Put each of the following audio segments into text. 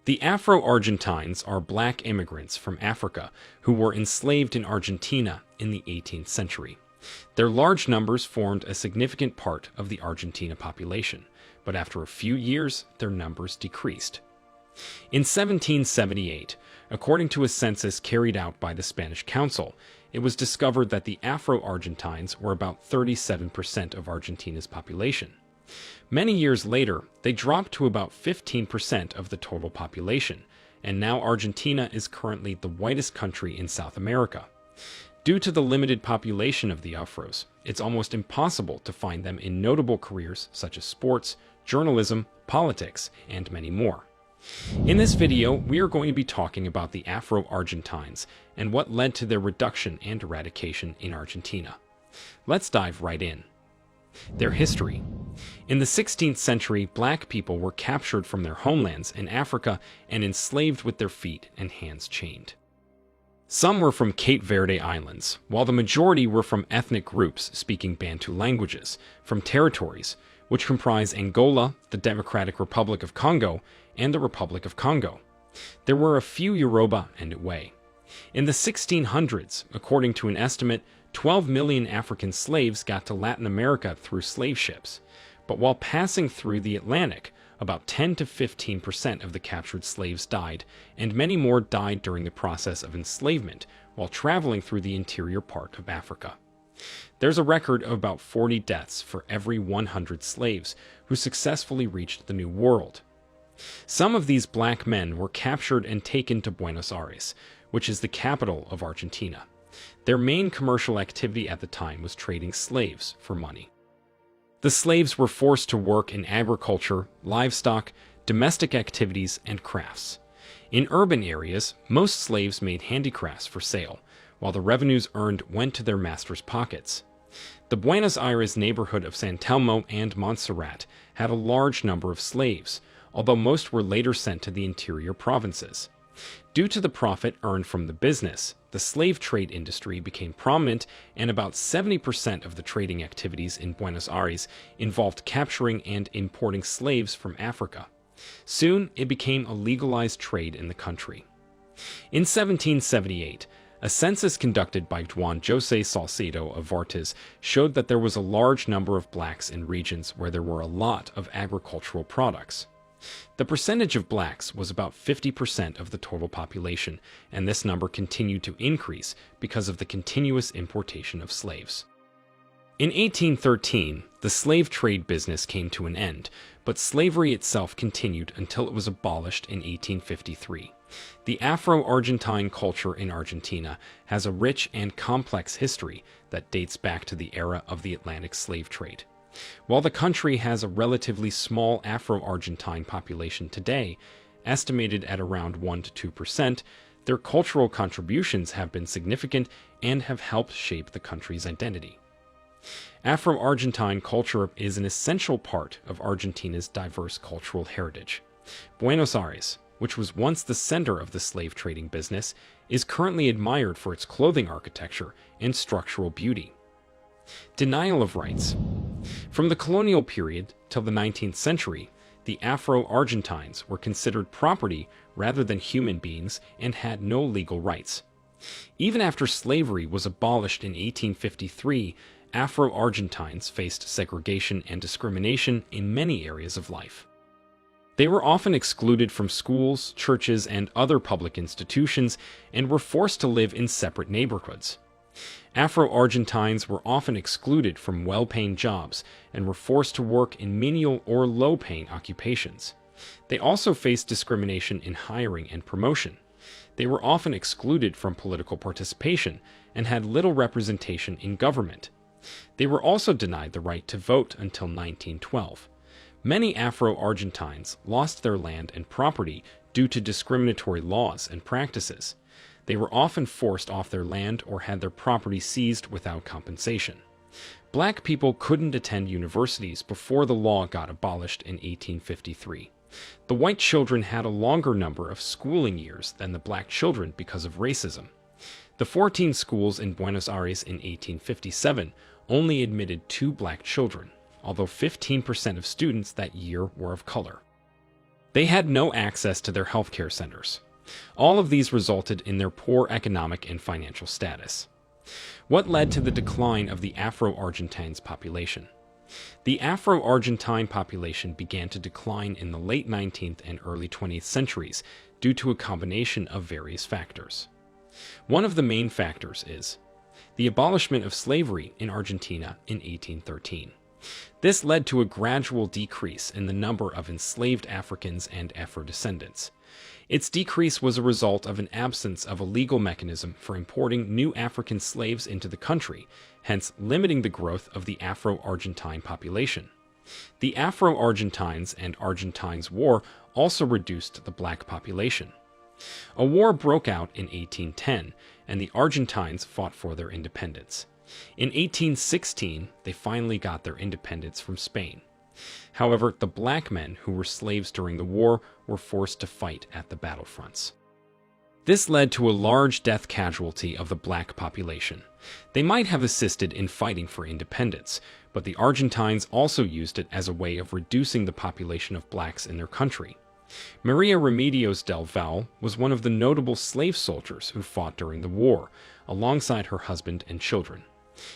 The Afro-Argentines are black immigrants from Africa who were enslaved in Argentina in the 18th century. Their large numbers formed a significant part of the Argentina population, but after a few years, their numbers decreased. In 1778, according to a census carried out by the Spanish Council, it was discovered that the Afro-Argentines were about 37% of Argentina's population. Many years later, they dropped to about 15% of the total population, and now Argentina is currently the whitest country in South America. Due to the limited population of the Afros, it's almost impossible to find them in notable careers such as sports, journalism, politics, and many more. In this video, we are going to be talking about the Afro-Argentines and what led to their reduction and eradication in Argentina. Let's dive right in. Their history. In the 16th century, black people were captured from their homelands in Africa and enslaved with their feet and hands chained. Some were from Cape Verde Islands, while the majority were from ethnic groups speaking Bantu languages, from territories which comprise Angola, the Democratic Republic of Congo, and the Republic of Congo. There were a few Yoruba and Iwe. In the 1600s, according to an estimate, 12 million African slaves got to Latin America through slave ships. But while passing through the Atlantic, about 10 to 15% of the captured slaves died, and many more died during the process of enslavement while traveling through the interior part of Africa. There's a record of about 40 deaths for every 100 slaves who successfully reached the New World. Some of these black men were captured and taken to Buenos Aires, which is the capital of Argentina. Their main commercial activity at the time was trading slaves for money. The slaves were forced to work in agriculture, livestock, domestic activities, and crafts. In urban areas, most slaves made handicrafts for sale, while the revenues earned went to their masters' pockets. The Buenos Aires neighborhood of San Telmo and Montserrat had a large number of slaves, although most were later sent to the interior provinces. Due to the profit earned from the business, the slave trade industry became prominent, and about 70% of the trading activities in Buenos Aires involved capturing and importing slaves from Africa. Soon, it became a legalized trade in the country. In 1778, a census conducted by Juan José Salcedo of Vartes showed that there was a large number of blacks in regions where there were a lot of agricultural products. The percentage of blacks was about 50% of the total population, and this number continued to increase because of the continuous importation of slaves. In 1813, the slave trade business came to an end, but slavery itself continued until it was abolished in 1853. The Afro-Argentine culture in Argentina has a rich and complex history that dates back to the era of the Atlantic slave trade. While the country has a relatively small Afro-Argentine population today, estimated at around 1 to 2%, their cultural contributions have been significant and have helped shape the country's identity. Afro-Argentine culture is an essential part of Argentina's diverse cultural heritage. Buenos Aires, which was once the center of the slave trading business, is currently admired for its clothing architecture and structural beauty. Denial of rights. From the colonial period till the 19th century, the Afro-Argentines were considered property rather than human beings and had no legal rights. Even after slavery was abolished in 1853, Afro-Argentines faced segregation and discrimination in many areas of life. They were often excluded from schools, churches, and other public institutions, and were forced to live in separate neighborhoods. Afro-Argentines were often excluded from well-paying jobs and were forced to work in menial or low-paying occupations. They also faced discrimination in hiring and promotion. They were often excluded from political participation and had little representation in government. They were also denied the right to vote until 1912. Many Afro-Argentines lost their land and property due to discriminatory laws and practices. They were often forced off their land or had their property seized without compensation. Black people couldn't attend universities before the law got abolished in 1853. The white children had a longer number of schooling years than the black children because of racism. The 14 schools in Buenos Aires in 1857 only admitted 2 black children, although 15% of students that year were of color. They had no access to their healthcare centers. All of these resulted in their poor economic and financial status. What led to the decline of the Afro-Argentines population? The Afro-Argentine population began to decline in the late 19th and early 20th centuries due to a combination of various factors. One of the main factors is the abolishment of slavery in Argentina in 1813. This led to a gradual decrease in the number of enslaved Africans and Afro-descendants. Its decrease was a result of an absence of a legal mechanism for importing new African slaves into the country, hence limiting the growth of the Afro-Argentine population. The Afro-Argentines and Argentines War also reduced the black population. A war broke out in 1810, and the Argentines fought for their independence. In 1816, they finally got their independence from Spain. However, the black men who were slaves during the war were forced to fight at the battlefronts. This led to a large death casualty of the black population. They might have assisted in fighting for independence, but the Argentines also used it as a way of reducing the population of blacks in their country. Maria Remedios del Val was one of the notable slave soldiers who fought during the war, alongside her husband and children.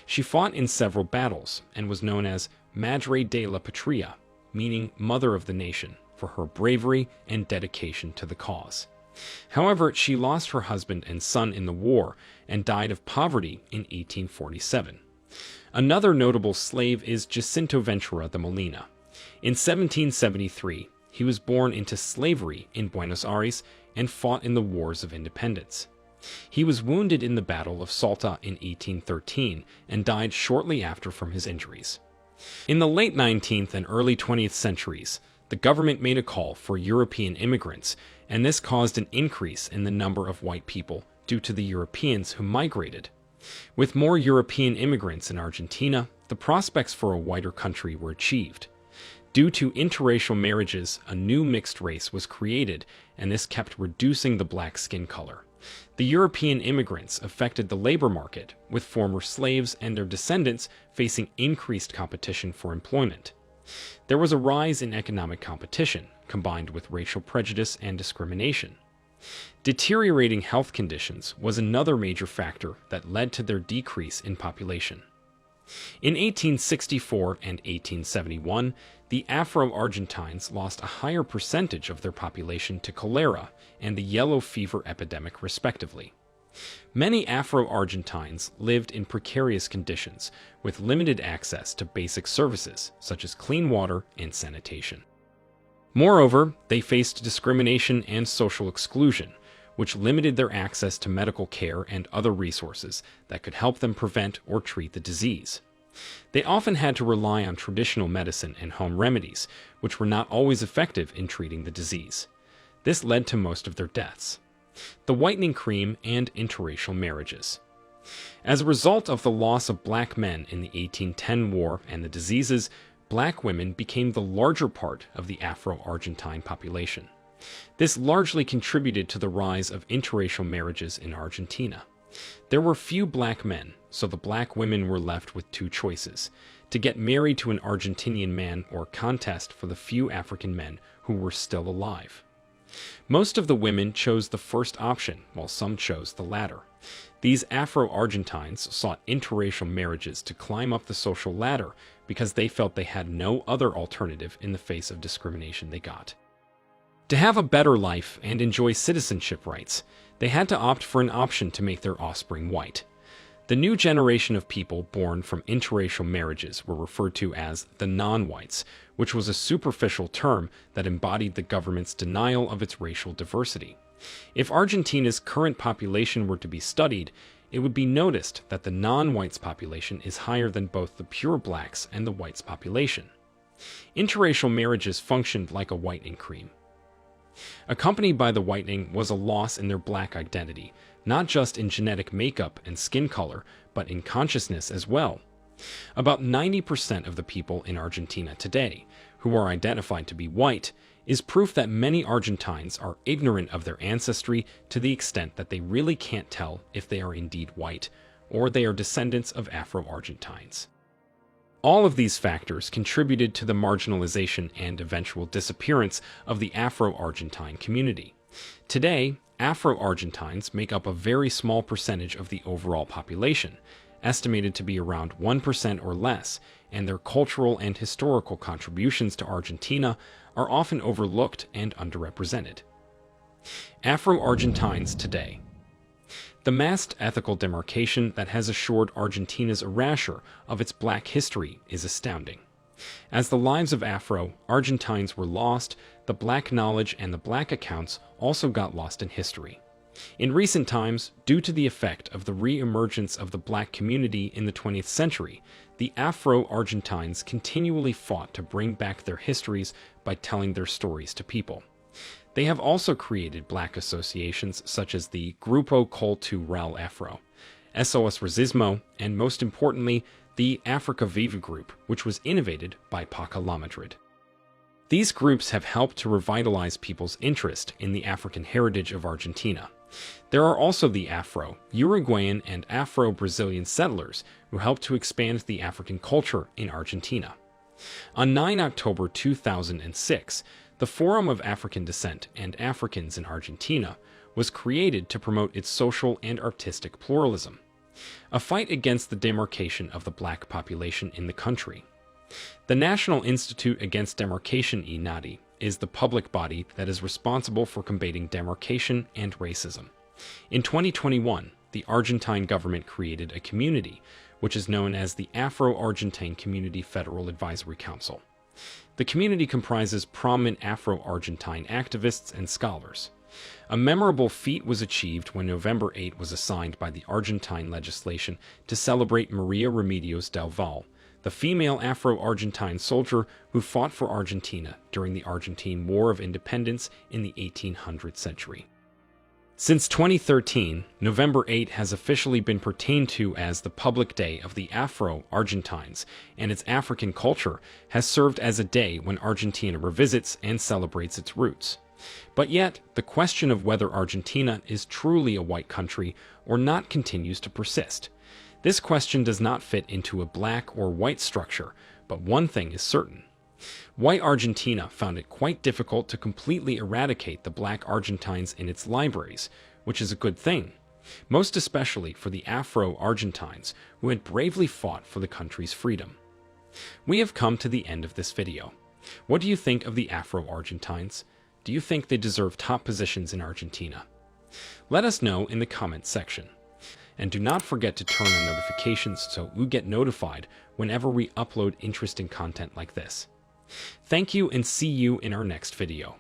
She fought in several battles and was known as Madre de la Patria, meaning Mother of the Nation, for her bravery and dedication to the cause. However, she lost her husband and son in the war and died of poverty in 1847. Another notable slave is Jacinto Ventura de Molina. In 1773, he was born into slavery in Buenos Aires and fought in the Wars of Independence. He was wounded in the Battle of Salta in 1813 and died shortly after from his injuries. In the late 19th and early 20th centuries, the government made a call for European immigrants, and this caused an increase in the number of white people due to the Europeans who migrated. With more European immigrants in Argentina, the prospects for a whiter country were achieved. Due to interracial marriages, a new mixed race was created, and this kept reducing the black skin color. The European immigrants affected the labor market, with former slaves and their descendants facing increased competition for employment. There was a rise in economic competition, combined with racial prejudice and discrimination. Deteriorating health conditions was another major factor that led to their decrease in population. In 1864 and 1871, the Afro-Argentines lost a higher percentage of their population to cholera and the yellow fever epidemic, respectively. Many Afro-Argentines lived in precarious conditions, with limited access to basic services such as clean water and sanitation. Moreover, they faced discrimination and social exclusion, which limited their access to medical care and other resources that could help them prevent or treat the disease. They often had to rely on traditional medicine and home remedies, which were not always effective in treating the disease. This led to most of their deaths. The whitening cream and interracial marriages. As a result of the loss of black men in the 1810 war and the diseases, black women became the larger part of the Afro-Argentine population. This largely contributed to the rise of interracial marriages in Argentina. There were few black men, so the black women were left with two choices: to get married to an Argentinian man or contest for the few African men who were still alive. Most of the women chose the first option, while some chose the latter. These Afro-Argentines sought interracial marriages to climb up the social ladder because they felt they had no other alternative in the face of discrimination they got. To have a better life and enjoy citizenship rights, they had to opt for an option to make their offspring white. The new generation of people born from interracial marriages were referred to as the non-whites, which was a superficial term that embodied the government's denial of its racial diversity. If Argentina's current population were to be studied, it would be noticed that the non-whites population is higher than both the pure blacks and the whites population. Interracial marriages functioned like a whitening cream. Accompanied by the whitening was a loss in their black identity, not just in genetic makeup and skin color, but in consciousness as well. About 90% of the people in Argentina today, who are identified to be white, is proof that many Argentines are ignorant of their ancestry to the extent that they really can't tell if they are indeed white, or they are descendants of Afro-Argentines. All of these factors contributed to the marginalization and eventual disappearance of the Afro-Argentine community. Today, Afro-Argentines make up a very small percentage of the overall population, estimated to be around 1% or less, and their cultural and historical contributions to Argentina are often overlooked and underrepresented. Afro-Argentines today. The masked ethical demarcation that has assured Argentina's erasure of its black history is astounding. As the lives of Afro-Argentines were lost, the black knowledge and the black accounts also got lost in history. In recent times, due to the effect of the re-emergence of the black community in the 20th century, the Afro-Argentines continually fought to bring back their histories by telling their stories to people. They have also created black associations such as the Grupo Cultural Afro, SOS Racismo, and most importantly, the Africa Viva group, which was innovated by Paca La Madrid. These groups have helped to revitalize people's interest in the African heritage of Argentina. There are also the Afro-Uruguayan and Afro-Brazilian settlers who helped to expand the African culture in Argentina. On 9 October 2006, the Forum of African Descent and Africans in Argentina was created to promote its social and artistic pluralism, a fight against the demarcation of the black population in the country. The National Institute Against Demarcation INADI is the public body that is responsible for combating demarcation and racism. In 2021, the Argentine government created a community, which is known as the Afro-Argentine Community Federal Advisory Council. The community comprises prominent Afro-Argentine activists and scholars. A memorable feat was achieved when November 8 was assigned by the Argentine legislation to celebrate Maria Remedios del Val, the female Afro-Argentine soldier who fought for Argentina during the Argentine War of Independence in the 1800th century. Since 2013, November 8 has officially been pertained to as the public day of the Afro-Argentines, and its African culture has served as a day when Argentina revisits and celebrates its roots. But yet, the question of whether Argentina is truly a white country or not continues to persist. This question does not fit into a black or white structure, but one thing is certain. White Argentina found it quite difficult to completely eradicate the black Argentines in its libraries, which is a good thing, most especially for the Afro-Argentines who had bravely fought for the country's freedom. We have come to the end of this video. What do you think of the Afro-Argentines? Do you think they deserve top positions in Argentina? Let us know in the comments section. And do not forget to turn on notifications so you get notified whenever we upload interesting content like this. Thank you and see you in our next video.